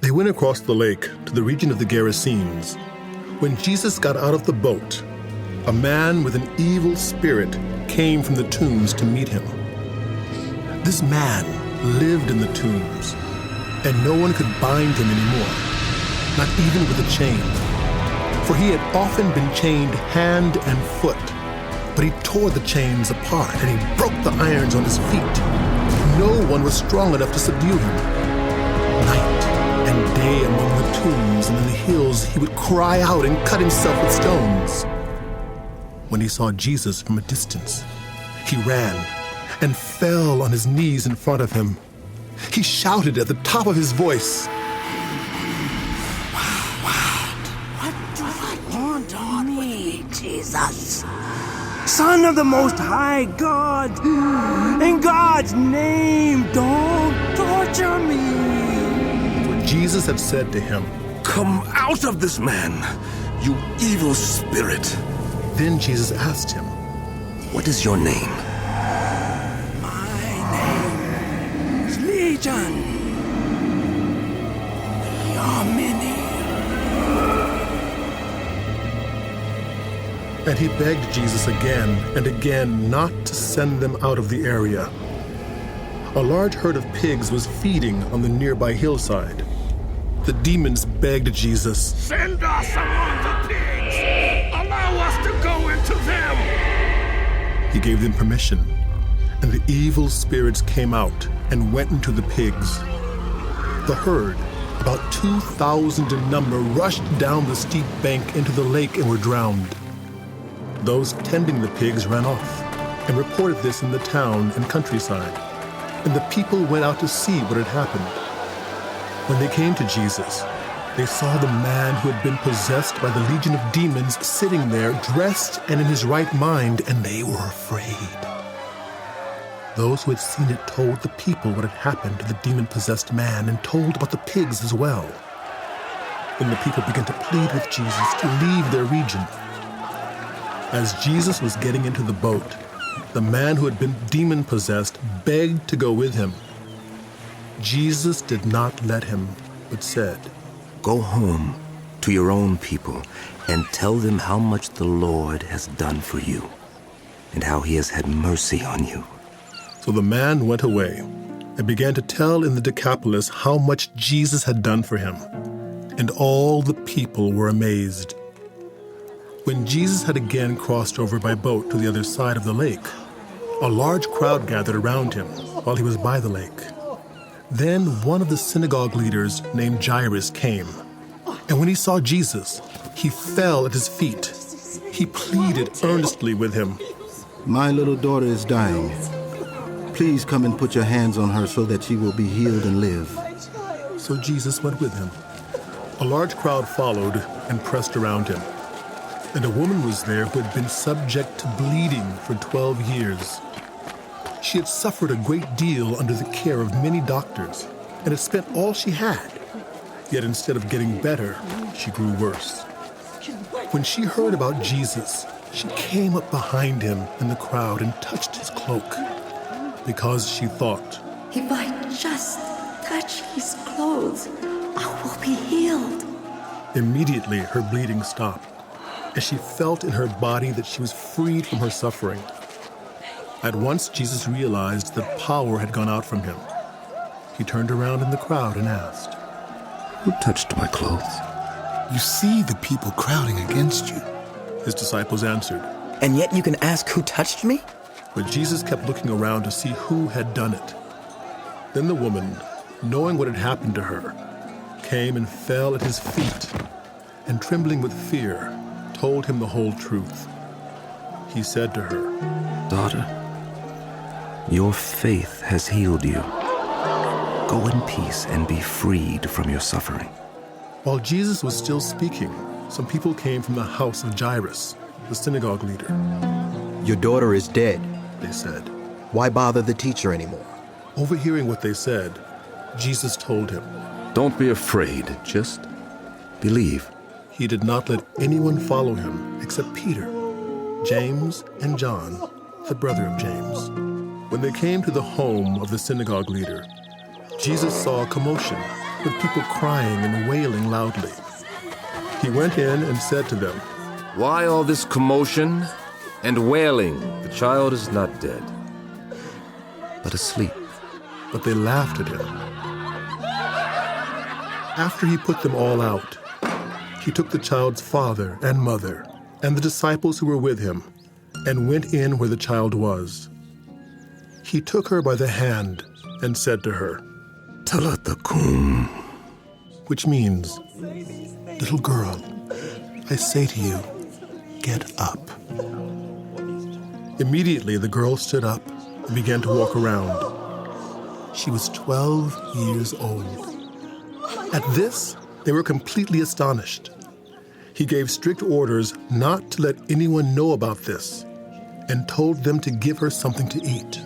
They went across the lake to the region of the Gerasenes. When Jesus got out of the boat, a man with an evil spirit came from the tombs to meet him. This man lived in the tombs, and no one could bind him anymore, not even with a chain. For he had often been chained hand and foot, but he tore the chains apart and he broke the irons on his feet. No one was strong enough to subdue him. Night and day among the tombs and in the hills, he would cry out and cut himself with stones. When he saw Jesus from a distance, he ran and fell on his knees in front of him. He shouted at the top of his voice, What do you want on me, Jesus? Son of the Most High God, in God's name, don't torture me. For Jesus had said to him, Come out of this man, you evil spirit. Then Jesus asked him, What is your name? My name is Legion. We are many. and he begged Jesus again and again not to send them out of the area. A large herd of pigs was feeding on the nearby hillside. The demons begged Jesus, Send us among the pigs! Allow us to go into them! He gave them permission, and the evil spirits came out and went into the pigs. The herd, about 2,000 in number, rushed down the steep bank into the lake and were drowned. Those tending the pigs ran off and reported this in the town and countryside, and the people went out to see what had happened. When they came to Jesus, they saw the man who had been possessed by the legion of demons sitting there, dressed and in his right mind, and they were afraid. Those who had seen it told the people what had happened to the demon-possessed man and told about the pigs as well. Then the people began to plead with Jesus to leave their region. As Jesus was getting into the boat, the man who had been demon-possessed begged to go with him. Jesus did not let him, but said, Go home to your own people and tell them how much the Lord has done for you and how he has had mercy on you. So the man went away and began to tell in the Decapolis how much Jesus had done for him, and all the people were amazed. When Jesus had again crossed over by boat to the other side of the lake, a large crowd gathered around him while he was by the lake. Then one of the synagogue leaders named Jairus came, and when he saw Jesus, he fell at his feet. He pleaded earnestly with him. My little daughter is dying. Please come and put your hands on her so that she will be healed and live. So Jesus went with him. A large crowd followed and pressed around him. And a woman was there who had been subject to bleeding for 12 years. She had suffered a great deal under the care of many doctors and had spent all she had. Yet instead of getting better, she grew worse. When she heard about Jesus, she came up behind him in the crowd and touched his cloak, because she thought, If I just touch his clothes, I will be healed. Immediately her bleeding stopped, and she felt in her body that she was freed from her suffering. At once Jesus realized that power had gone out from him. He turned around in the crowd and asked, Who touched my clothes? You see the people crowding against you. His disciples answered. And yet you can ask who touched me? But Jesus kept looking around to see who had done it. Then the woman, knowing what had happened to her, came and fell at his feet, and trembling with fear, told him the whole truth. He said to her, Daughter, your faith has healed you. Go in peace and be freed from your suffering. While Jesus was still speaking, some people came from the house of Jairus, the synagogue leader. Your daughter is dead, they said. Why bother the teacher anymore? Overhearing what they said, Jesus told him, Don't be afraid, just believe. He did not let anyone follow him except Peter, James, and John, the brother of James. When they came to the home of the synagogue leader, Jesus saw a commotion with people crying and wailing loudly. He went in and said to them, "Why all this commotion and wailing? The child is not dead, but asleep." But they laughed at him. After he put them all out, he took the child's father and mother and the disciples who were with him and went in where the child was. He took her by the hand and said to her, "Talitha kum," which means, "Little girl, I say to you, get up." Immediately the girl stood up and began to walk around. She was 12 years old. At this, they were completely astonished. He gave strict orders not to let anyone know about this and told them to give her something to eat.